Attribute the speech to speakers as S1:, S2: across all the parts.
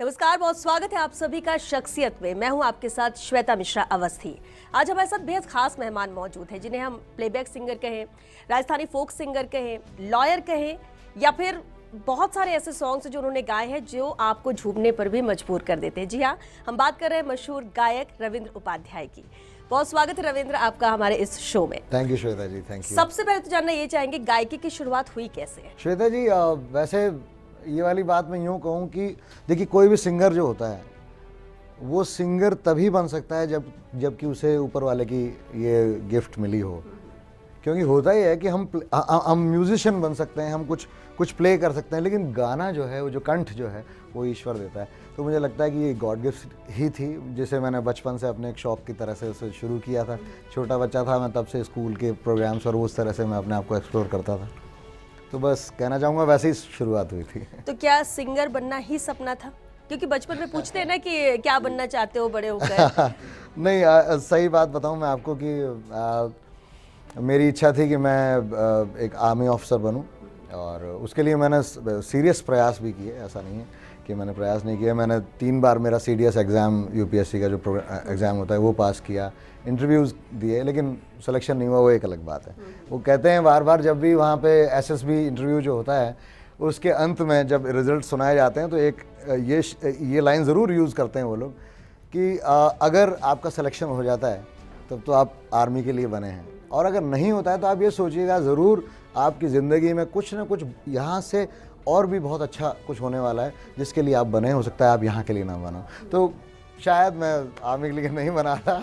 S1: नमस्कार, बहुत स्वागत है आप सभी का शख्सियत में। मैं हूं आपके साथ श्वेता मिश्रा अवस्थी। आज हमारे साथ बेहद खास मेहमान मौजूद हैं जिन्हें हम प्लेबैक सिंगर कहें, राजस्थानी फोक सिंगर कहें, लॉयर कहें या फिर बहुत सारे ऐसे सॉन्ग्स जो उन्होंने गाए हैं जो आपको झूमने पर भी मजबूर कर देते हैं। जी हाँ, हम बात कर रहे हैं मशहूर गायक रविंद्र उपाध्याय की। बहुत स्वागत है रविंद्र आपका हमारे इस शो में।
S2: Thank you Shweta ji, thank you.
S1: सबसे पहले तो जानना ये चाहेंगे गायकी की शुरुआत हुई कैसे?
S2: श्वेता जी, वैसे ये वाली बात मैं यूँ कहूँ कि देखिए, कोई भी सिंगर जो होता है वो सिंगर तभी बन सकता है जबकि उसे ऊपर वाले की ये गिफ्ट मिली हो। क्योंकि होता ही है कि हम म्यूजिशियन बन सकते हैं, हम कुछ प्ले कर सकते हैं, लेकिन गाना जो है, वो जो कंठ जो है, वो ईश्वर देता है। तो मुझे लगता है कि ये गॉड गिफ्ट ही थी, जिसे मैंने बचपन से अपने एक शौक की तरह से उसे शुरू किया था। छोटा बच्चा था मैं तब से, स्कूल के प्रोग्राम्स और उस तरह से मैं अपने आप को एक्सप्लोर करता था। तो बस कहना चाहूँगा वैसे ही शुरुआत हुई थी।
S1: तो क्या सिंगर बनना ही सपना था? क्योंकि बचपन में पूछते हैं ना कि क्या बनना चाहते हो बड़े होकर।
S2: नहीं, सही बात बताऊँ मैं आपको कि मेरी इच्छा थी कि मैं एक आर्मी ऑफिसर बनूं, और उसके लिए मैंने सीरियस प्रयास भी किए। ऐसा नहीं है कि मैंने प्रयास नहीं किया। मैंने 3 बार मेरा CDS एग्ज़ाम, UPSC का जो एग्ज़ाम होता है वो पास किया, इंटरव्यूज़ दिए, लेकिन सिलेक्शन नहीं हुआ, वो एक अलग बात है। वो कहते हैं बार बार जब भी वहाँ पे SSB इंटरव्यू जो होता है उसके अंत में जब रिज़ल्ट सुनाए जाते हैं तो एक ये लाइन ज़रूर यूज़ करते हैं वो लोग कि अगर आपका सिलेक्शन हो जाता है तब तो आप आर्मी के लिए बने हैं, और अगर नहीं होता है तो आप ये सोचिएगा ज़रूर आपकी ज़िंदगी में कुछ ना कुछ यहाँ से और भी बहुत अच्छा कुछ होने वाला है जिसके लिए आप बने। हो सकता है आप यहाँ के लिए ना बनो। तो शायद मैं आर्मी के लिए नहीं बना था,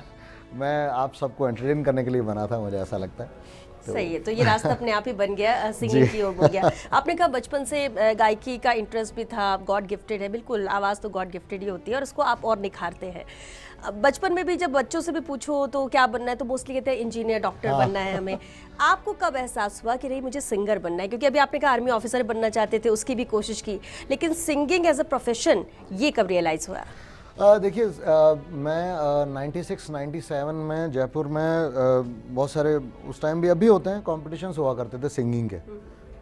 S2: मैं आप सबको एंटरटेन करने के लिए बना था, मुझे ऐसा लगता है।
S1: सही है, तो ये रास्ता अपने आप ही बन गया, सिंगिंग की ओर हो गया। आपने कहा बचपन से गायकी का इंटरेस्ट भी था, गॉड गिफ्टेड है। बिल्कुल, आवाज़ तो गॉड गिफ्टेड ही होती है और उसको आप और निखारते हैं। बचपन में भी जब बच्चों से भी पूछो तो क्या बनना है तो मोस्टली कहते हैं इंजीनियर, डॉक्टर बनना है हमें। आपको कब एहसास हुआ कि नहीं मुझे सिंगर बनना है? क्योंकि अभी आपने कहा आर्मी ऑफिसर बनना चाहते थे, उसकी भी कोशिश की, लेकिन सिंगिंग एज अ प्रोफेशन ये कब रियलाइज़ हुआ?
S2: देखिए, मैं 96-97 में जयपुर में बहुत सारे, उस टाइम भी अभी होते हैं, कॉम्पिटिशन्स हुआ करते थे सिंगिंग के,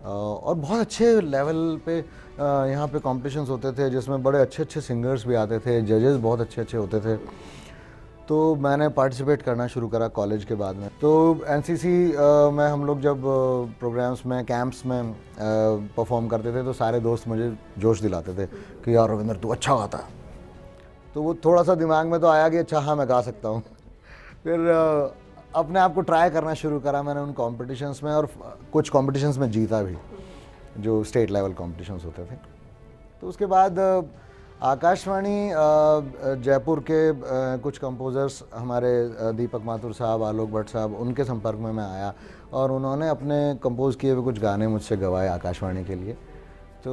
S2: और बहुत अच्छे लेवल पे यहाँ पे कॉम्पिटिशन्स होते थे जिसमें बड़े अच्छे अच्छे सिंगर्स भी आते थे, जजेस बहुत अच्छे अच्छे होते थे। तो मैंने पार्टिसिपेट करना शुरू करा कॉलेज के बाद में। तो NCC में हम लोग जब प्रोग्राम्स में, कैंप्स में परफॉर्म करते थे तो सारे दोस्त मुझे जोश दिलाते थे कि यार रविंद्र तू अच्छा गाता है। तो वो थोड़ा सा दिमाग में तो आया कि अच्छा हाँ मैं गा सकता हूँ। फिर अपने आप को ट्राई करना शुरू करा मैंने उन कॉम्पिटिशन्स में, और कुछ कॉम्पिटिशन्स में जीता भी, जो स्टेट लेवल कॉम्पिटिशन्स होते थे। तो उसके बाद आकाशवाणी जयपुर के कुछ कंपोज़र्स, हमारे दीपक माथुर साहब, आलोक भट्ट साहब, उनके संपर्क में मैं आया और उन्होंने अपने कंपोज़ किए हुए कुछ गाने मुझसे गवाए आकाशवाणी के लिए। तो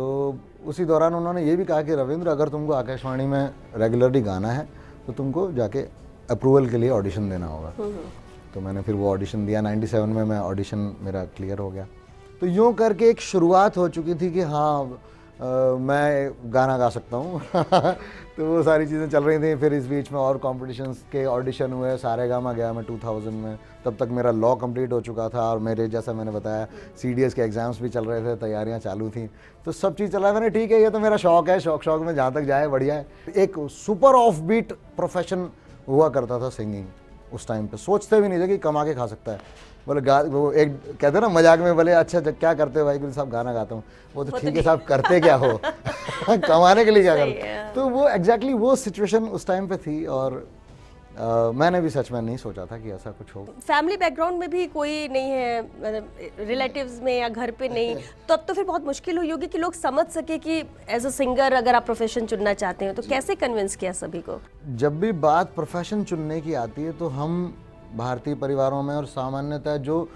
S2: उसी दौरान उन्होंने ये भी कहा कि रविंद्र, अगर तुमको आकाशवाणी में रेगुलरली गाना है तो तुमको जाके अप्रूवल के लिए ऑडिशन देना होगा। तो मैंने फिर वो ऑडिशन दिया। 97 में मैं ऑडिशन मेरा क्लियर हो गया। तो यूँ करके एक शुरुआत हो चुकी थी कि हाँ मैं गाना गा सकता हूँ। तो वो सारी चीज़ें चल रही थी। फिर इस बीच में और कॉम्पिटिशन्स के ऑडिशन हुए। सारेगामा गया मैं 2000 में, तब तक मेरा लॉ कंप्लीट हो चुका था, और मेरे जैसा मैंने बताया CDS के एग्ज़ाम्स भी चल रहे थे, तैयारियां चालू थी। तो सब चीज़ चला। मैंने ठीक है, ये तो मेरा शौक है, शौक में जहाँ तक जाए बढ़िया है। एक सुपर ऑफ बीट प्रोफेशन हुआ करता था सिंगिंग उस टाइम पे। सोचते भी नहीं थे कि कमा के खा सकता है। बोले वो एक कहते ना मजाक में, बोले अच्छा क्या करते हो भाई? गुरु साहब गाना गाता हूँ। वो तो ठीक है साहब, करते क्या हो? कमाने के लिए क्या करते? तो वो एग्जैक्टली वो सिचुएशन उस टाइम पे थी, और मैंने भी सच में नहीं सोचा था कि ऐसा कुछ हो।
S1: फैमिली बैकग्राउंड में भी कोई नहीं है, मतलब रिलेटिव्स में या घर पे नहीं, तो अब तो फिर बहुत मुश्किल हुई होगी कि लोग समझ सके कि एज अ सिंगर अगर आप प्रोफेशन चुनना चाहते हैं तो कैसे कन्विंस किया सभी को?
S2: जब भी बात प्रोफेशन चुनने की आती है तो हम भारतीय परिवारों में, और सामान्यतः जो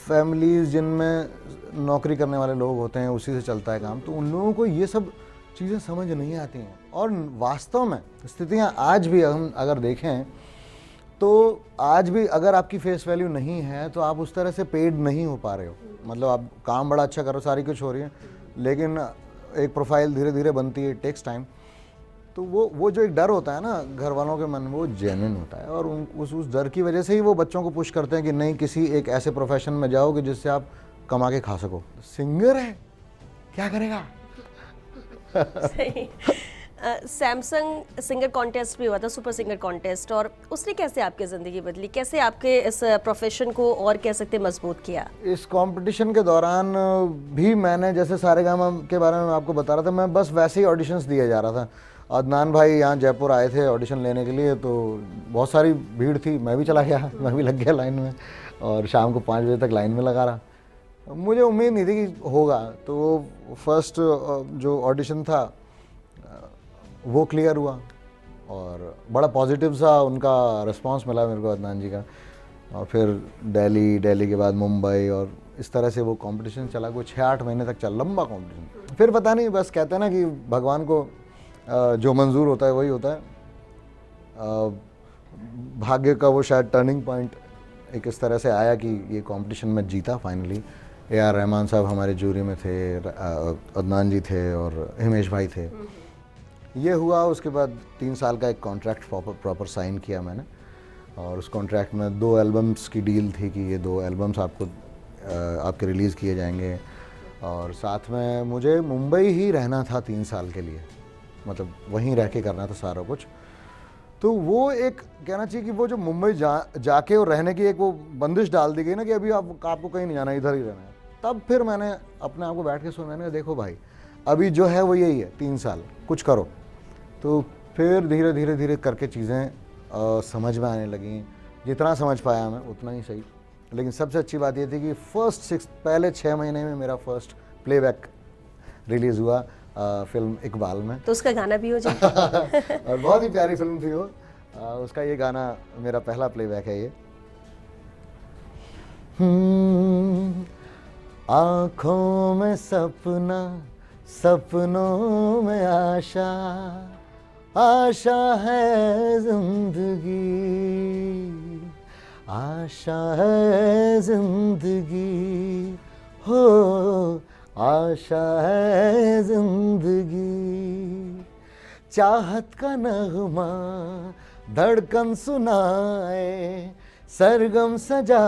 S2: फैमिलीज जिनमें नौकरी करने वाले लोग होते हैं उसी से चलता है काम, तो उन लोगों को ये सब चीज़ें समझ नहीं आती हैं। और वास्तव में स्थितियाँ आज भी हम अगर देखें तो आज भी अगर आपकी फेस वैल्यू नहीं है तो आप उस तरह से पेड नहीं हो पा रहे हो। मतलब आप काम बड़ा अच्छा करो, सारी कुछ हो रही है, लेकिन एक प्रोफाइल धीरे धीरे बनती है, टेक्स टाइम। तो वो जो एक डर होता है ना घर वालों के मन में, वो जेन्युइन होता है, और उस डर की वजह से ही वो बच्चों को पुश करते हैं कि नहीं, किसी एक ऐसे प्रोफेशन में जाओ कि जिससे आप कमा के खा सको। सिंगर है, क्या करेगा?
S1: सही। सैमसंग सिंगर कॉन्टेस्ट भी हुआ था, सुपर सिंगर कॉन्टेस्ट, और उसने कैसे आपकी ज़िंदगी बदली, कैसे आपके इस प्रोफेशन को और कह सकते मजबूत किया?
S2: इस कंपटीशन के दौरान भी मैंने, जैसे सारेगामा के बारे में मैं आपको बता रहा था, मैं बस वैसे ही ऑडिशंस दिए जा रहा था। अदनान भाई यहाँ जयपुर आए थे ऑडिशन लेने के लिए, तो बहुत सारी भीड़ थी, मैं भी चला गया, मैं भी लग गया लाइन में, और शाम को 5 बजे तक लाइन में लगा रहा। मुझे उम्मीद नहीं थी कि होगा, तो फर्स्ट जो ऑडिशन था वो क्लियर हुआ और बड़ा पॉजिटिव सा उनका रिस्पांस मिला मेरे को, अदनान जी का। और फिर दिल्ली के बाद मुंबई, और इस तरह से वो कंपटीशन चला, कोई 6-8 महीने तक चला, लंबा कंपटीशन। फिर पता नहीं, बस कहते हैं ना कि भगवान को जो मंजूर होता है वही होता है। भाग्य का वो शायद टर्निंग पॉइंट एक इस तरह से आया कि ये कंपटीशन मैं जीता फाइनली। AR रहमान साहब हमारे जूरी में थे, अदनान जी थे और हिमेश भाई थे। ये हुआ, उसके बाद 3 साल का एक कॉन्ट्रैक्ट प्रॉपर साइन किया मैंने, और उस कॉन्ट्रैक्ट में 2 एल्बम्स की डील थी कि ये 2 एल्बम्स आपके रिलीज़ किए जाएंगे, और साथ में मुझे मुंबई ही रहना था 3 साल के लिए, मतलब वहीं रह के करना था सारा कुछ। तो वो एक कहना चाहिए कि वो जो मुंबई जाके और रहने की एक वो बंदिश डाल दी गई ना कि अभी आपको कहीं नहीं जाना, इधर ही रहना है। तब फिर मैंने अपने आप को बैठ के सुना, मैंने देखो भाई अभी जो है वो यही है, 3 साल कुछ करो। तो फिर धीरे धीरे करके चीज़ें समझ में आने लगी, जितना समझ पाया मैं उतना ही सही। लेकिन सबसे अच्छी बात ये थी कि पहले 6 महीने में मेरा फर्स्ट प्लेबैक रिलीज़ हुआ फिल्म इकबाल में।
S1: तो उसका गाना भी हो जाए।
S2: और बहुत ही प्यारी फिल्म थी वो, उसका ये गाना मेरा पहला प्लेबैक है ये। आँखों में सपना, सपनों में आशा, आशा है जिंदगी, आशा है जिंदगी, हो आशा है जिंदगी। चाहत का नगमा धड़कन सुनाए, सरगम सजा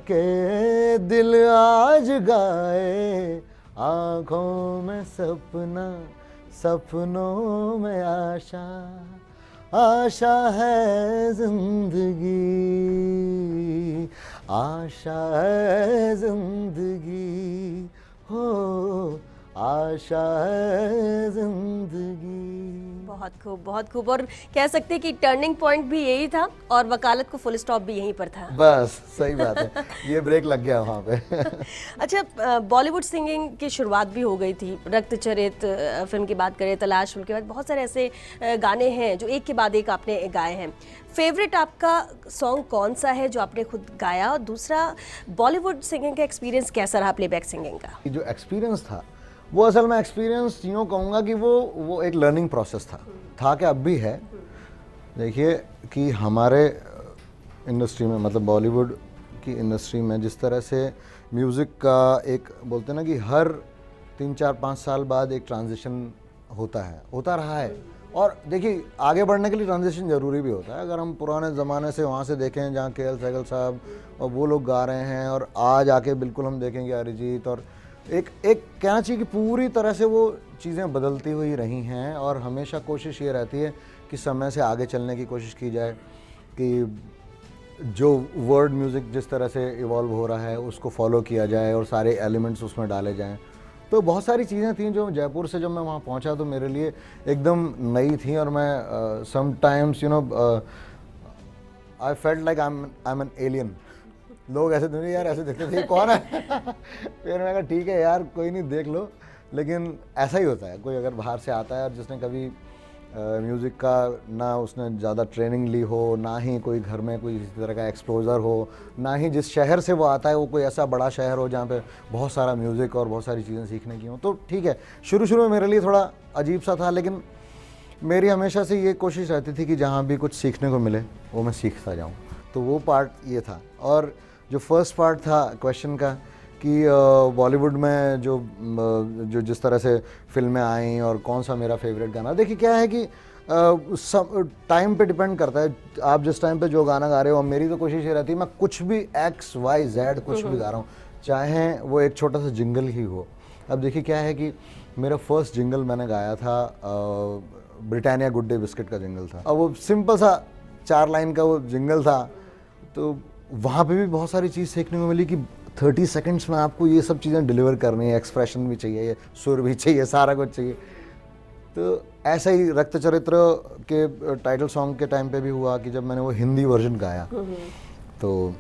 S2: के दिल आज गाए। आँखों में सपना, सपनों में आशा, आशा है जिंदगी, आशा है जिंदगी, हो आशा है जिंदगी।
S1: बहुत खूब, बहुत खूब। और कह सकते हैं कि टर्निंग पॉइंट भी यही था और वकालत को फुल स्टॉप भी यहीं पर था।
S2: बस सही बात है, ये ब्रेक लग गया वहाँ पे।
S1: अच्छा, बॉलीवुड सिंगिंग की शुरुआत भी हो गई थी। रक्तचरित फिल्म की बात करें, तलाश फिल्म के बाद बहुत सारे ऐसे गाने हैं जो एक के बाद एक आपने गाए हैं। फेवरेट आपका सॉन्ग कौन सा है जो आपने खुद गाया? और दूसरा, बॉलीवुड सिंगिंग का एक्सपीरियंस कैसा रहा, प्लेबैक सिंगिंग का?
S2: जो एक्सपीरियंस था वो असल में एक्सपीरियंस यूँ कहूँगा कि वो एक लर्निंग प्रोसेस था कि अब भी है। देखिए कि हमारे इंडस्ट्री में, मतलब बॉलीवुड की इंडस्ट्री में, जिस तरह से म्यूज़िक का एक बोलते हैं ना कि हर 3-4-5 साल बाद एक ट्रांजिशन होता रहा है। और देखिए आगे बढ़ने के लिए ट्रांजिशन ज़रूरी भी होता है। अगर हम पुराने ज़माने से वहाँ से देखें जहाँ KL सहगल साहब और वो लोग गा रहे हैं, और आज आके बिल्कुल हम देखेंगे अरिजीत, और एक कहना चाहिए कि पूरी तरह से वो चीज़ें बदलती हुई रही हैं। और हमेशा कोशिश ये रहती है कि समय से आगे चलने की कोशिश की जाए, कि जो वर्ल्ड म्यूज़िक जिस तरह से इवॉल्व हो रहा है उसको फॉलो किया जाए और सारे एलिमेंट्स उसमें डाले जाएं। तो बहुत सारी चीज़ें थी जो जयपुर से जब मैं वहाँ पहुँचा तो मेरे लिए एकदम नई थी। और मैं sometimes I felt like I am an alien. लोग ऐसे नहीं यार, ऐसे देखते थे कौन है। फिर मैंने कहा ठीक है यार, कोई नहीं, देख लो। लेकिन ऐसा ही होता है, कोई अगर बाहर से आता है और जिसने कभी म्यूज़िक का ना उसने ज़्यादा ट्रेनिंग ली हो, ना ही कोई घर में कोई इस तरह का एक्सपोजर हो, ना ही जिस शहर से वो आता है वो कोई ऐसा बड़ा शहर हो जहाँ पे बहुत सारा म्यूज़िक और बहुत सारी चीज़ें सीखने की हो, तो ठीक है। शुरू में मेरे लिए थोड़ा अजीब सा था, लेकिन मेरी हमेशा से ये कोशिश रहती थी कि जहाँ भी कुछ सीखने को मिले वो मैं सीखता जाऊँ। तो वो पार्ट ये था। और जो फर्स्ट पार्ट था क्वेश्चन का कि बॉलीवुड में जो जिस तरह से फिल्में आई और कौन सा मेरा फेवरेट गाना, देखिए क्या है कि टाइम पे डिपेंड करता है आप जिस टाइम पे जो गाना गा रहे हो। मेरी तो कोशिश ये रहती है मैं कुछ भी XYZ कुछ भी गा रहा हूँ, चाहे वो एक छोटा सा जिंगल ही हो। अब देखिए क्या है कि मेरा फर्स्ट जिंगल मैंने गाया था ब्रिटानिया गुड डे बिस्किट का जिंगल था। अब वो सिंपल सा 4 लाइन का वो जिंगल था, तो वहाँ पे भी बहुत सारी चीज़ सीखने को मिली कि 30 सेकंड्स में आपको ये सब चीज़ें डिलीवर करनी है, एक्सप्रेशन भी चाहिए, सुर भी चाहिए, सारा कुछ चाहिए। तो ऐसा ही रक्त चरित्र के टाइटल सॉन्ग के टाइम पे भी हुआ कि जब मैंने वो हिंदी वर्जन गाया, तो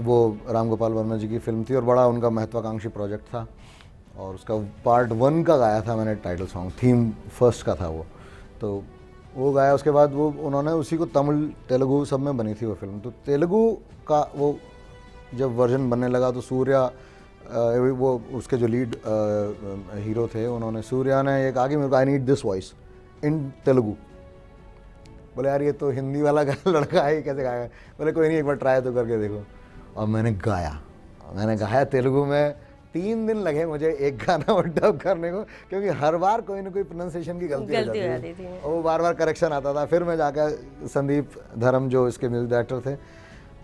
S2: वो राम गोपाल वर्मा जी की फिल्म थी और बड़ा उनका महत्वाकांक्षी प्रोजेक्ट था, और उसका पार्ट 1 का गाया था मैंने टाइटल सॉन्ग, थीम फर्स्ट का था वो। तो वो गाया, उसके बाद वो उन्होंने उसी को तमिल तेलुगु सब में बनी थी वो फिल्म। तो तेलुगु का वो जब वर्जन बनने लगा तो सूर्या वो उसके जो लीड हीरो थे, उन्होंने सूर्या ने ये कहा कि मेरे को I need this voice in Telugu. बोले यार ये तो हिंदी वाला लड़का है, कैसे गाएगा? बोले कोई नहीं, एक बार ट्राई तो करके देखो। और मैंने गाया तेलुगु में। 3 दिन लगे मुझे एक गाना और डब करने को, क्योंकि हर बार कोई ना कोई प्रोनाउंसिएशन की गलती हो जाती थी और वो बार बार करेक्शन आता था। फिर मैं जाकर संदीप धर्म जो इसके म्यूजिक डायरेक्टर थे,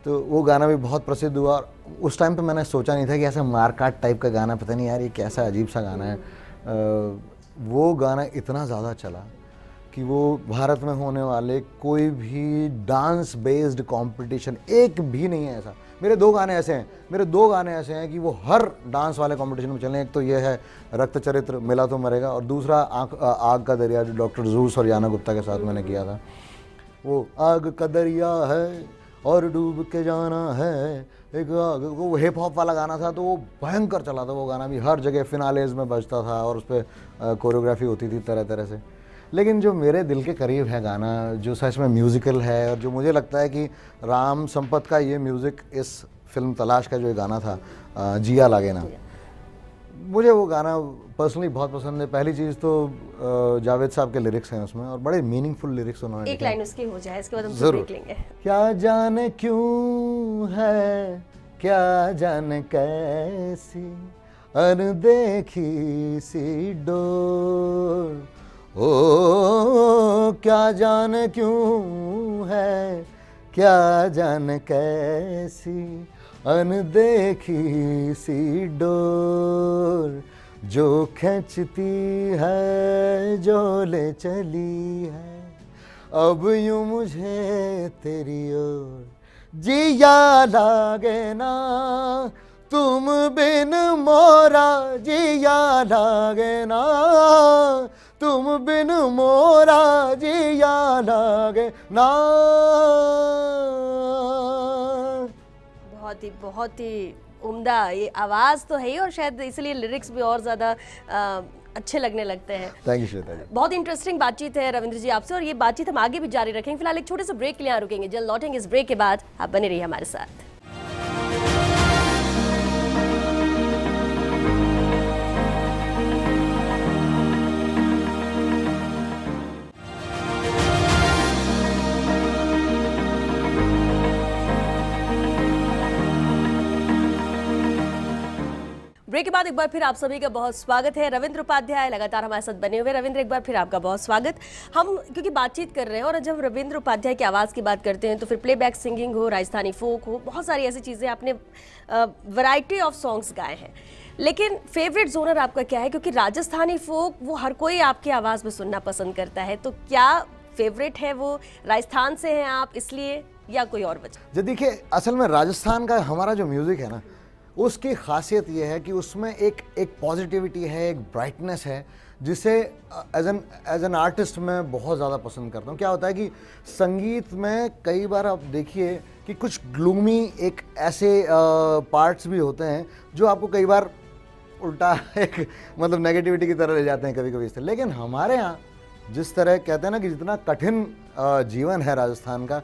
S2: तो वो गाना भी बहुत प्रसिद्ध हुआ। और उस टाइम पे मैंने सोचा नहीं था कि ऐसा मारकाट टाइप का गाना, पता नहीं यार ये कैसा अजीब सा गाना है। वो गाना इतना ज़्यादा चला कि वो भारत में होने वाले कोई भी डांस बेस्ड कंपटीशन, एक भी नहीं है ऐसा। मेरे 2 गाने ऐसे हैं कि वो हर डांस वाले कंपटीशन में चले। एक तो ये है रक्त चरित्र, मिला तो मरेगा, और दूसरा आग का दरिया, जो डॉक्टर जूस और याना गुप्ता के साथ मैंने किया था। वो आग का दरिया है और डूब के जाना है, एक आग, वो हिप हॉप वाला गाना था, तो वो भयंकर चला था। वो गाना भी हर जगह फिनालेज में बजता था और उस पर कोरियोग्राफी होती थी तरह तरह से। लेकिन जो मेरे दिल के करीब है गाना, जो सच में म्यूज़िकल है, और जो मुझे लगता है कि राम संपत का ये म्यूज़िक इस फिल्म तलाश का जो गाना था, जिया लागे ना, मुझे वो गाना पर्सनली बहुत पसंद है। पहली चीज़ तो जावेद साहब के लिरिक्स हैं उसमें, और बड़े मीनिंगफुल लिरिक्स उन्होंने।
S1: एक लाइन उसकी हो जाए, इसके बाद हम
S2: जरूर
S1: देख लेंगे।
S2: क्या जाने क्यों है, क्या जाने कैसी अनदेखी सी डोर, ओ क्या जाने क्यों है, क्या जाने कैसी अनदेखी सी डोर, जो खींचती है जो ले चली है अब यूं मुझे तेरी ओर, जिया लागे ना तुम बिन मोरा, जिया लागे ना तुम बिन मोरा, जिया लागे ना।
S1: बहुत ही उम्दा ये आवाज़ तो है ही, और शायद इसलिए लिरिक्स भी और ज़्यादा अच्छे लगने लगते हैं।
S2: थैंक यू श्वेता जी।
S1: बहुत इंटरेस्टिंग बातचीत है रविंद्र जी आपसे, और ये बातचीत हम आगे भी जारी रखेंगे। फिलहाल एक छोटे से ब्रेक के लिए यहाँ रुकेंगे, जल्द लौटेंगे इस ब्रेक के बाद। आप बने रहिए हमारे साथ। ब्रेक के बाद एक बार फिर आप सभी का बहुत स्वागत है। रविंद्र उपाध्याय लगातार हमारे साथ बने हुए। रविंद्र, एक बार फिर आपका बहुत स्वागत। हम क्योंकि बातचीत कर रहे हैं, और जब रविंद्र उपाध्याय की आवाज़ की बात करते हैं तो फिर प्लेबैक सिंगिंग हो, राजस्थानी फोक हो, बहुत सारी ऐसी चीज़ें, आपने वैरायटी ऑफ सॉन्ग्स गाए हैं। लेकिन फेवरेट जोनर आपका क्या है? क्योंकि राजस्थानी फोक वो हर कोई आपकी आवाज़ में सुनना पसंद करता है, तो क्या फेवरेट है वो? राजस्थान से हैं आप इसलिए, या कोई और वजह?
S2: जो देखिए, असल में राजस्थान का हमारा जो म्यूज़िक है ना, उसकी खासियत ये है कि उसमें एक पॉजिटिविटी है, एक ब्राइटनेस है, जिसे एज एन आर्टिस्ट मैं बहुत ज़्यादा पसंद करता हूँ। क्या होता है कि संगीत में कई बार आप देखिए कि कुछ ग्लूमी एक ऐसे पार्ट्स भी होते हैं जो आपको कई बार उल्टा एक मतलब नेगेटिविटी की तरह ले जाते हैं कभी कभी इससे। लेकिन हमारे यहाँ जिस तरह कहते हैं ना कि जितना कठिन जीवन है राजस्थान का,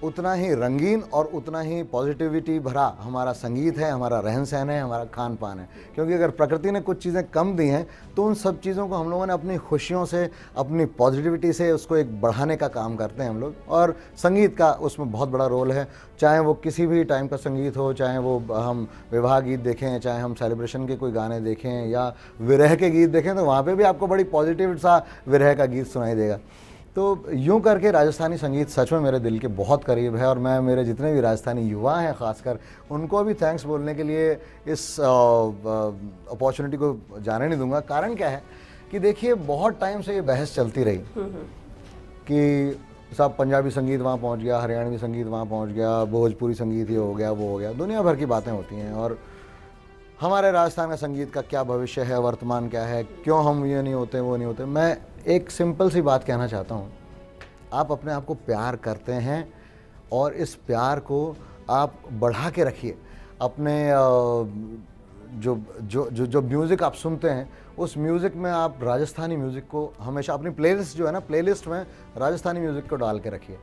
S2: उतना ही रंगीन और उतना ही पॉजिटिविटी भरा हमारा संगीत है, हमारा रहन सहन है, हमारा खान पान है। क्योंकि अगर प्रकृति ने कुछ चीज़ें कम दी हैं तो उन सब चीज़ों को हम लोगों ने अपनी खुशियों से, अपनी पॉजिटिविटी से उसको एक बढ़ाने का काम करते हैं हम लोग। और संगीत का उसमें बहुत बड़ा रोल है, चाहे वो किसी भी टाइम का संगीत हो, चाहे वो हम विवाह गीत देखें, चाहे हम सेलिब्रेशन के कोई गाने देखें या विरह के गीत देखें, तो वहाँ पर भी आपको बड़ी पॉजिटिव सा विरह का गीत सुनाई देगा। तो यूँ करके राजस्थानी संगीत सच में मेरे दिल के बहुत करीब है, और मैं मेरे जितने भी राजस्थानी युवा हैं ख़ासकर उनको भी थैंक्स बोलने के लिए इस अपॉर्चुनिटी को जाने नहीं दूंगा। कारण क्या है कि देखिए बहुत टाइम से ये बहस चलती रही कि सब पंजाबी संगीत वहाँ पहुँच गया, हरियाणवी संगीत वहाँ पहुँच गया, भोजपुरी संगीत ये हो गया, वो हो गया, दुनिया भर की बातें होती हैं। और हमारे राजस्थान का संगीत का क्या भविष्य है, वर्तमान क्या है, क्यों हम ये नहीं होते, वो नहीं होते। मैं एक सिंपल सी बात कहना चाहता हूँ, आप अपने आप को प्यार करते हैं और इस प्यार को आप बढ़ा के रखिए। अपने जो जो जो जो म्यूज़िक आप सुनते हैं उस म्यूज़िक में आप राजस्थानी म्यूज़िक को हमेशा अपनी प्लेलिस्ट जो है ना, प्लेलिस्ट में राजस्थानी म्यूज़िक को डाल के रखिए।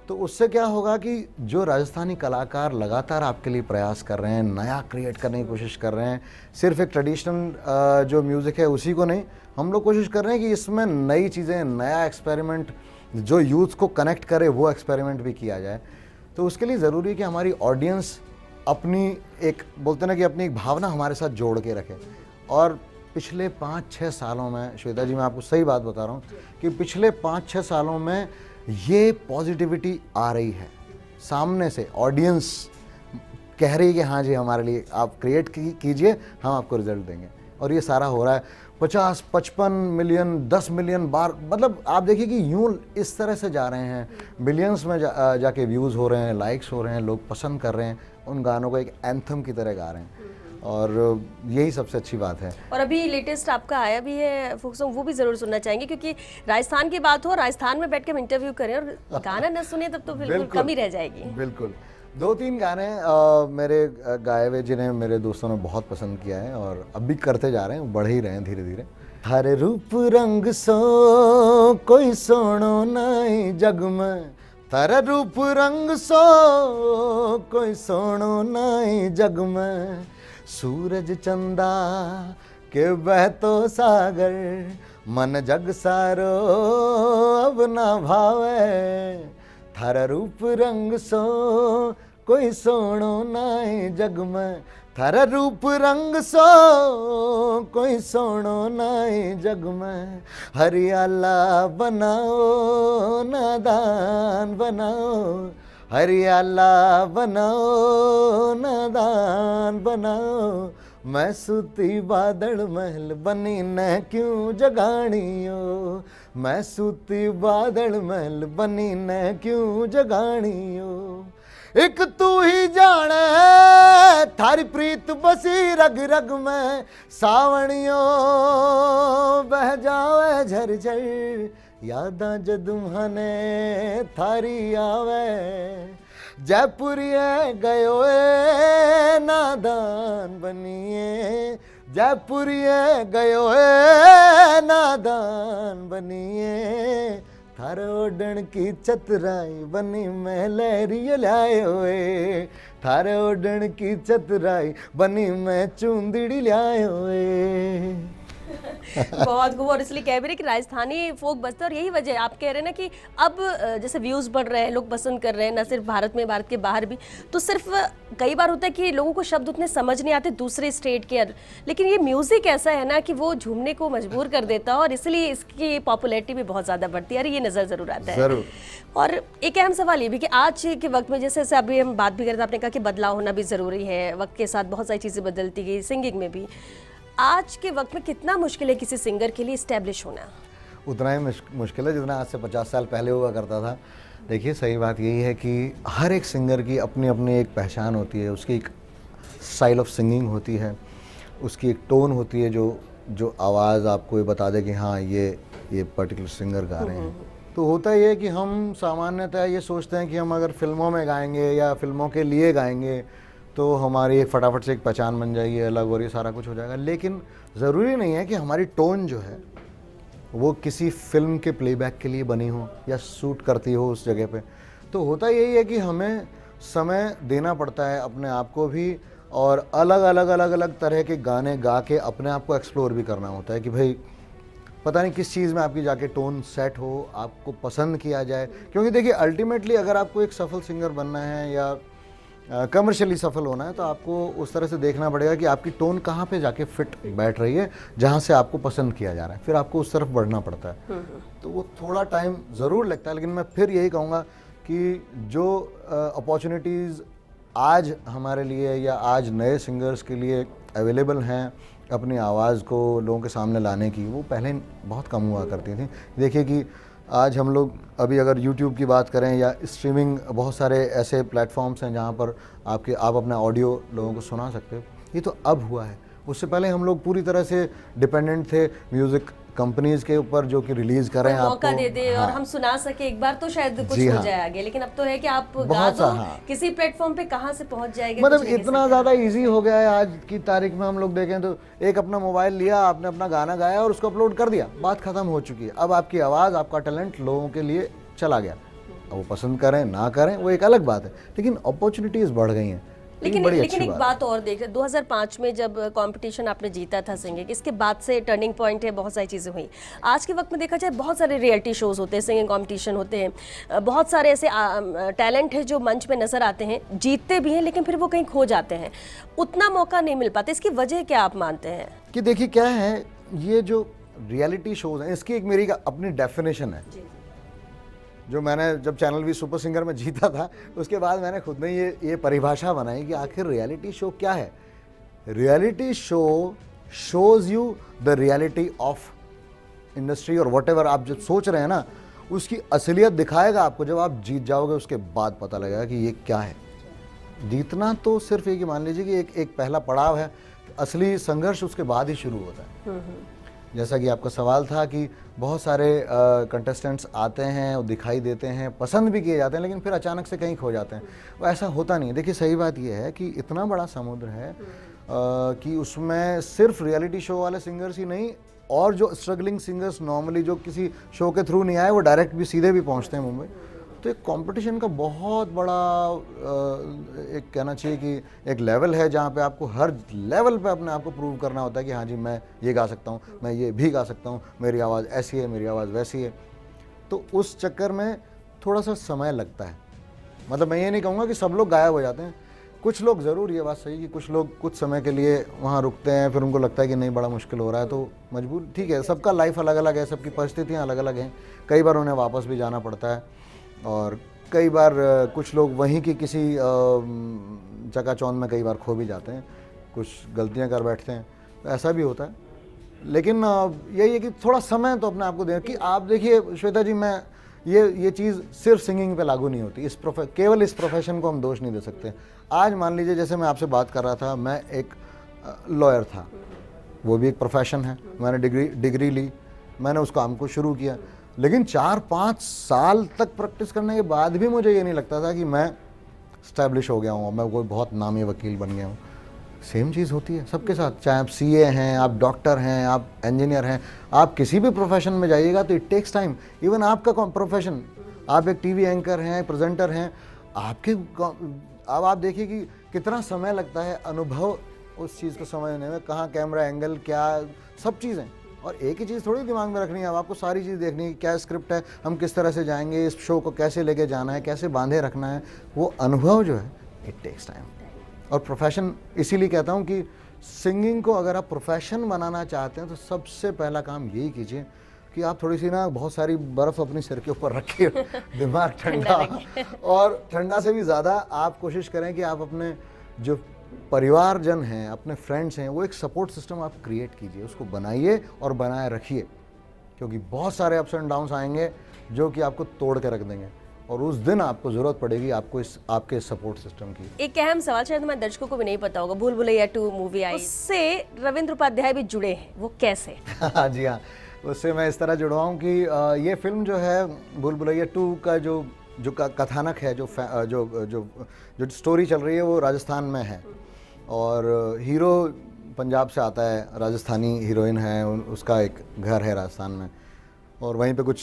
S2: तो उससे क्या होगा कि जो राजस्थानी कलाकार लगातार आपके लिए प्रयास कर रहे हैं, नया क्रिएट करने की कोशिश कर रहे हैं, सिर्फ एक ट्रेडिशनल जो म्यूज़िक है उसी को नहीं, हम लोग कोशिश कर रहे हैं कि इसमें नई चीज़ें, नया एक्सपेरिमेंट जो यूथ को कनेक्ट करे वो एक्सपेरिमेंट भी किया जाए। तो उसके लिए ज़रूरी है कि हमारी ऑडियंस अपनी एक, बोलते ना कि अपनी एक भावना हमारे साथ जोड़ के रखे। और पिछले 5-6 सालों में श्वेता जी, मैं आपको सही बात बता रहा हूँ कि पिछले 5-6 सालों में ये पॉजिटिविटी आ रही है सामने से। ऑडियंस कह रही है कि हाँ जी हमारे लिए आप क्रिएट कीजिए, हम आपको रिजल्ट देंगे। और ये सारा हो रहा है 50-55 मिलियन, 10 मिलियन बार, मतलब आप देखिए कि यूं इस तरह से जा रहे हैं, मिलियंस में जाके व्यूज़ हो रहे हैं, लाइक्स हो रहे हैं, लोग पसंद कर रहे हैं, उन गानों को एक एंथम की तरह गा रहे हैं। और यही सबसे अच्छी बात है।
S1: और अभी लेटेस्ट आपका आया भी है फोक सॉन्ग, वो भी जरूर सुनना चाहेंगे, क्योंकि राजस्थान की बात हो, राजस्थान में बैठ के हम इंटरव्यू करें और गाना न सुने तब तो बिल्कुल कमी रह जाएगी।
S2: बिल्कुल 2-3 गाने मेरे गाए हुए जिन्हें मेरे दोस्तों ने बहुत पसंद किया है और अब भी करते जा रहे हैं, बढ़ ही रहे हैं धीरे धीरे। हर रूप रंग सो कोई सोनो नहीं जग में, थारे रूप रंग सो कोई सोनो नहीं जग में, सूरज चंदा के बहतो सागर, मन जग सारो अब ना भावे, थारा रूप रंग सो कोई सोनो नाई जग में, थारा रूप रंग सो कोई सोनो नाई जग में, हरियाला बनाओ नादान बनाओ, हरियाला बनाओ नादान बनाओ, मैं सूती बादल महल बनी न क्यों जगानियो, मैं सूती बादल महल बनी न क्यों जगानियो, एक तू ही जाने थारी प्रीत बसी रग रग में, सावणियों बह जावे झरझर, यादां जदुम्हाने थारी आवे, जयपुरिये गयो ए नादान बनिए, जयपुरिये गयो ए नादान बनिए, थारे ओडण की चतुराई बनी मैं लहरियो लाए होए, थारे ओडण की चतुराई बनी मैं चूंदड़ी लाए होए।
S1: बहुत खूब। और इसलिए कह भी रहे कि राजस्थानी फोक बजता है, और यही वजह है, आप कह रहे हैं ना कि अब जैसे व्यूज़ बढ़ रहे हैं, लोग पसंद कर रहे हैं, ना सिर्फ भारत में, भारत के बाहर भी। तो सिर्फ कई बार होता है कि लोगों को शब्द उतने समझ नहीं आते दूसरे स्टेट के, लेकिन ये म्यूज़िक ऐसा है ना कि वो झूमने को मजबूर कर देता है, और इसलिए इसकी पॉपुलैरिटी भी बहुत ज़्यादा बढ़ती है। अरे ये नज़र ज़रूर आता है।
S2: ज़रूर।
S1: और एक अहम सवाल ये भी कि आज के वक्त में, जैसे अभी हम बात भी करते, आपने कहा कि बदलाव होना भी ज़रूरी है, वक्त के साथ बहुत सारी चीज़ें बदलती गई, सिंगिंग में भी। आज के वक्त में कितना मुश्किल है किसी सिंगर के लिए इस्टेब्लिश होना? उतना
S2: ही मुश्किल है जितना आज से 50 साल पहले हुआ करता था। देखिए सही बात यही है कि हर एक सिंगर की अपनी अपनी एक पहचान होती है, उसकी एक स्टाइल ऑफ सिंगिंग होती है, उसकी एक टोन होती है जो आवाज़ आपको ये बता दे कि हाँ ये पर्टिकुलर सिंगर गा रहे हैं। तो होता ये है कि हम सामान्यतः ये सोचते हैं कि हम अगर फिल्मों में गाएंगे या फिल्मों के लिए गाएंगे तो हमारी एक फटाफट से एक पहचान बन जाएगी अलग, और ये सारा कुछ हो जाएगा। लेकिन ज़रूरी नहीं है कि हमारी टोन जो है वो किसी फिल्म के प्लेबैक के लिए बनी हो या सूट करती हो उस जगह पे। तो होता यही है कि हमें समय देना पड़ता है अपने आप को भी, और अलग अलग तरह के गाने गा के अपने आप को एक्सप्लोर भी करना होता है कि भाई पता नहीं किस चीज़ में आपकी जाके टोन सेट हो, आपको पसंद किया जाए। क्योंकि देखिए अल्टीमेटली अगर आपको एक सफल सिंगर बनना है या कमर्शियली सफल होना है तो आपको उस तरह से देखना पड़ेगा कि आपकी टोन कहाँ पे जाके फिट बैठ रही है, जहाँ से आपको पसंद किया जा रहा है, फिर आपको उस तरफ बढ़ना पड़ता है। तो वो थोड़ा टाइम ज़रूर लगता है, लेकिन मैं फिर यही कहूँगा कि जो अपॉर्चुनिटीज़ आज हमारे लिए या आज नए सिंगर्स के लिए अवेलेबल हैं, अपनी आवाज़ को लोगों के सामने लाने की, वो पहले बहुत कम हुआ करती थी। देखिए कि आज हम लोग अभी अगर YouTube की बात करें या स्ट्रीमिंग, बहुत सारे ऐसे प्लेटफॉर्म्स हैं जहाँ पर आप अपना ऑडियो लोगों को सुना सकते हो, ये तो अब हुआ है। उससे पहले हम लोग पूरी तरह से डिपेंडेंट थे म्यूज़िक कंपनीज के ऊपर, जो कि रिलीज करें
S1: कोई मौका
S2: आपको,
S1: दे दे
S2: हाँ,
S1: और हम सुना सके एक बार तो शायद कुछ
S2: जी
S1: हो
S2: हाँ,
S1: जाए आगे। लेकिन अब तो है कि आप गा
S2: बहुत
S1: दो,
S2: सा, हाँ,
S1: किसी प्लेटफॉर्म पे कहाँ से पहुंच जाएगा,
S2: मतलब
S1: कुछ नहीं कह
S2: इतना
S1: सकते।
S2: ज़्यादा इजी हो गया है आज की तारीख में। हम लोग देखें तो एक अपना मोबाइल लिया, आपने अपना गाना गाया और उसको अपलोड कर दिया, बात खत्म हो चुकी है। अब आपकी आवाज़, आपका टैलेंट लोगों के लिए चला गया। अब वो पसंद करें ना करें वो एक अलग बात है, लेकिन अपॉर्चुनिटीज़ बढ़ गई हैं।
S1: लेकिन एक बात और देख रहे, 2005 में जब कंपटीशन आपने जीता था सिंगिंग, इसके बाद से टर्निंग पॉइंट है, बहुत सारी चीज़ें हुई। आज के वक्त में देखा जाए बहुत सारे रियलिटी शोज़ होते हैं, सिंगिंग कंपटीशन होते हैं, बहुत सारे ऐसे टैलेंट है जो मंच पे नज़र आते हैं, जीतते भी हैं लेकिन फिर वो कहीं खो जाते हैं, उतना मौका नहीं मिल पाता। इसकी वजह क्या आप मानते हैं?
S2: कि देखिए क्या है, ये जो रियलिटी शोज़ हैं, इसकी एक मेरी अपनी डेफिनेशन है, जो मैंने जब चैनल वी सुपर सिंगर में जीता था उसके बाद मैंने खुद ने ये परिभाषा बनाई कि आखिर रियलिटी शो क्या है। Reality show shows you the reality of industry, और वॉट एवर आप जो सोच रहे हैं ना, उसकी असलियत दिखाएगा आपको। जब आप जीत जाओगे उसके बाद पता लगेगा कि ये क्या है। जीतना तो सिर्फ एक, मान लीजिए कि एक पहला पड़ाव है, असली संघर्ष उसके बाद ही शुरू होता है। जैसा कि आपका सवाल था कि बहुत सारे कंटेस्टेंट्स आते हैं और दिखाई देते हैं, पसंद भी किए जाते हैं, लेकिन फिर अचानक से कहीं खो जाते हैं। वो ऐसा होता नहीं है। देखिए सही बात यह है कि इतना बड़ा समुद्र है कि उसमें सिर्फ रियलिटी शो वाले सिंगर्स ही नहीं, और जो स्ट्रगलिंग सिंगर्स नॉर्मली जो किसी शो के थ्रू नहीं आए, वो डायरेक्ट भी सीधे भी पहुंचते हैं मुंबई। तो एक कंपटीशन का बहुत बड़ा एक कहना चाहिए कि एक लेवल है जहाँ पे आपको हर लेवल पे अपने आप को प्रूव करना होता है कि हाँ जी मैं ये गा सकता हूँ, मैं ये भी गा सकता हूँ, मेरी आवाज़ ऐसी है, मेरी आवाज़ वैसी है। तो उस चक्कर में थोड़ा सा समय लगता है। मतलब मैं ये नहीं कहूँगा कि सब लोग गायब हो जाते हैं, कुछ लोग ज़रूर, ये बात सही कि कुछ लोग कुछ समय के लिए वहाँ रुकते हैं, फिर उनको लगता है कि नहीं बड़ा मुश्किल हो रहा है तो मजबूर, ठीक है, सबका लाइफ अलग अलग है, सबकी परिस्थितियाँ अलग अलग हैं। कई बार उन्हें वापस भी जाना पड़ता है, और कई बार कुछ लोग वहीं की किसी चकाचौंध में कई बार खो भी जाते हैं, कुछ गलतियां कर बैठते हैं, तो ऐसा भी होता है। लेकिन यही है कि थोड़ा समय तो अपने आप को दें। कि आप देखिए श्वेता जी, मैं ये चीज़ सिर्फ सिंगिंग पे लागू नहीं होती, केवल इस प्रोफेशन को हम दोष नहीं दे सकते। आज मान लीजिए जैसे मैं आपसे बात कर रहा था, मैं एक लॉयर था, वो भी एक प्रोफेशन है, मैंने डिग्री ली, मैंने उस काम को शुरू किया, लेकिन 4-5 साल तक प्रैक्टिस करने के बाद भी मुझे ये नहीं लगता था कि मैं स्टैब्लिश हो गया हूँ, मैं कोई बहुत नामी वकील बन गया हूँ। सेम चीज़ होती है सबके साथ, चाहे आप सीए हैं, आप डॉक्टर हैं, आप इंजीनियर हैं, आप किसी भी प्रोफेशन में जाइएगा तो इट टेक्स टाइम। इवन आपका प्रोफेशन, आप एक टीवी एंकर हैं, प्रेजेंटर हैं, अब आप देखिए कि कितना समय लगता है अनुभव उस चीज़ को समझने में, कहाँ कैमरा एंगल, क्या सब चीज़ें। और एक ही चीज़ थोड़ी दिमाग में रखनी है, अब आपको सारी चीज़ देखनी है, क्या स्क्रिप्ट है, हम किस तरह से जाएंगे, इस शो को कैसे लेके जाना है, कैसे बांधे रखना है। वो अनुभव जो है इट टेक्स टाइम। और प्रोफेशन, इसीलिए कहता हूँ कि सिंगिंग को अगर आप प्रोफेशन बनाना चाहते हैं तो सबसे पहला काम यही कीजिए कि आप थोड़ी सी ना बहुत सारी बर्फ़ अपनी सिर के ऊपर रखिए, दिमाग ठंडा, और ठंडा से भी ज़्यादा आप कोशिश करें कि आप अपने जो परिवारजन हैं, अपने फ्रेंड्स हैं, वो एक सपोर्ट सिस्टम आप क्रिएट कीजिए, उसको बनाइए और बनाए रखिए, क्योंकि बहुत सारे अप्स एंड डाउन्स आएंगे जो कि आपको तोड़ के रख देंगे, और उस दिन आपको ज़रूरत पड़ेगी आपके सपोर्ट सिस्टम की।
S1: एक अहम सवाल शायद हमारे दर्शकों को भी नहीं पता होगा, भूल भुलैया 2 मूवी आई, उससे रविंद्र उपाध्याय भी जुड़े हैं, वो कैसे?
S2: जी हाँ, उससे मैं इस तरह जुड़ा हूँ कि ये फिल्म जो है भूल भुलैया 2 का जो कथानक है, जो स्टोरी चल रही है वो राजस्थान में है, और हीरो पंजाब से आता है, राजस्थानी हीरोइन है, उसका एक घर है राजस्थान में, और वहीं पे कुछ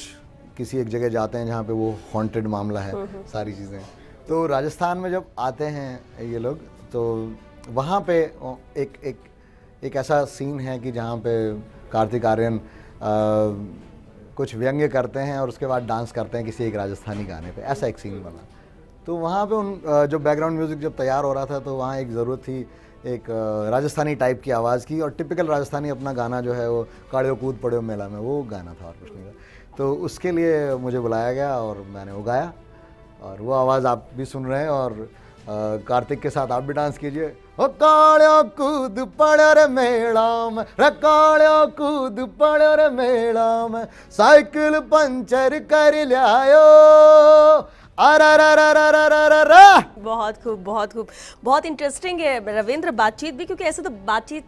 S2: किसी एक जगह जाते हैं जहाँ पे वो हॉन्टेड मामला है, सारी चीज़ें। तो राजस्थान में जब आते हैं ये लोग, तो वहाँ पे एक ऐसा सीन है कि जहाँ पे कार्तिक आर्यन कुछ व्यंग्य करते हैं और उसके बाद डांस करते हैं किसी एक राजस्थानी गाने पे, ऐसा एक सीन बना। तो वहाँ पे उन जो बैकग्राउंड म्यूज़िक जब तैयार हो रहा था, तो वहाँ एक ज़रूरत थी एक राजस्थानी टाइप की आवाज़ की, और टिपिकल राजस्थानी अपना गाना जो है वो काड़ियो कूद पड़ियो मेला में, वो गाना था और कुछ नहीं था। तो उसके लिए मुझे बुलाया गया और मैंने वो गाया, और वो आवाज़ आप भी सुन रहे हैं, और कार्तिक के साथ आप भी डांस कीजिए। ओ कालिया कूद पड़ो रे मेला में, रे कालिया कूद पड़ो रे मेला में, साइकिल पंचर कर लियायो,
S1: बहुत खूब, बहुत खूब, बहुत इंटरेस्टिंग है रविंद्र बातचीत भी, क्योंकि ऐसे तो बातचीत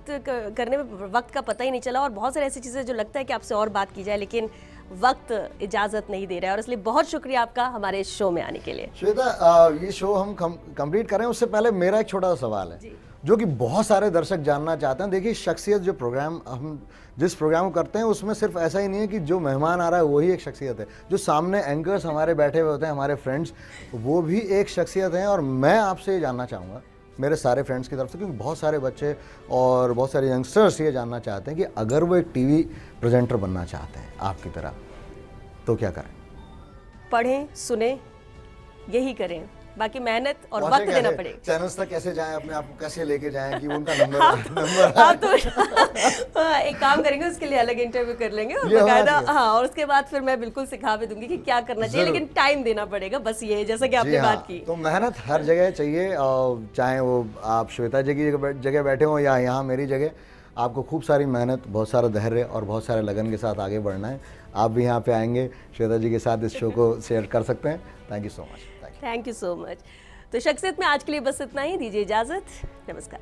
S1: करने में वक्त का पता ही नहीं चला और बहुत सारी ऐसी चीज़ें जो लगता है कि आपसे और बात की जाए लेकिन वक्त इजाज़त नहीं दे रहा है, और इसलिए बहुत शुक्रिया आपका हमारे इस शो में आने के लिए।
S2: श्वेता, ये शो हम कंप्लीट करें उससे पहले मेरा एक छोटा सा सवाल है जो कि बहुत सारे दर्शक जानना चाहते हैं। देखिए, शख्सियत जो प्रोग्राम हम जिस प्रोग्राम को करते हैं उसमें सिर्फ ऐसा ही नहीं है कि जो मेहमान आ रहा है वही एक शख्सियत है, जो सामने एंकर्स हमारे बैठे हुए होते हैं, हमारे फ्रेंड्स, वो भी एक शख्सियत हैं। और मैं आपसे ये जानना चाहूँगा मेरे सारे फ्रेंड्स की तरफ से, क्योंकि बहुत सारे बच्चे और बहुत सारे यंगस्टर्स ये जानना चाहते हैं कि अगर वो एक टीवी प्रेजेंटर बनना चाहते हैं आपकी तरह तो क्या करें?
S1: पढ़ें, सुने, यही करें, बाकी मेहनत और वक्त देना पड़ेगा।
S2: चैनल्स तक कैसे जाएं, अपने आप को कैसे लेके जाएं कि उनका नंबर
S1: आप तो एक काम करेंगे, उसके लिए अलग इंटरव्यू कर लेंगे और बकायदा, हाँ, और उसके बाद फिर मैं बिल्कुल सिखा भी दूंगी कि क्या करना चाहिए, लेकिन टाइम देना पड़ेगा, बस ये जैसा कि आपने बात की।
S2: तो मेहनत हर जगह चाहिए, चाहे वो आप श्वेता जी की जगह बैठे हो या यहाँ मेरी जगह, आपको खूब सारी मेहनत, बहुत सारा धैर्य और बहुत सारे लगन के साथ आगे बढ़ना है। आप भी यहाँ पे आएंगे, श्वेता जी के साथ इस शो को शेयर कर सकते हैं। Thank you so much.
S1: Thank you so much. तो शख्सियत में आज के लिए बस इतना ही, दीजिए इजाज़त, नमस्कार।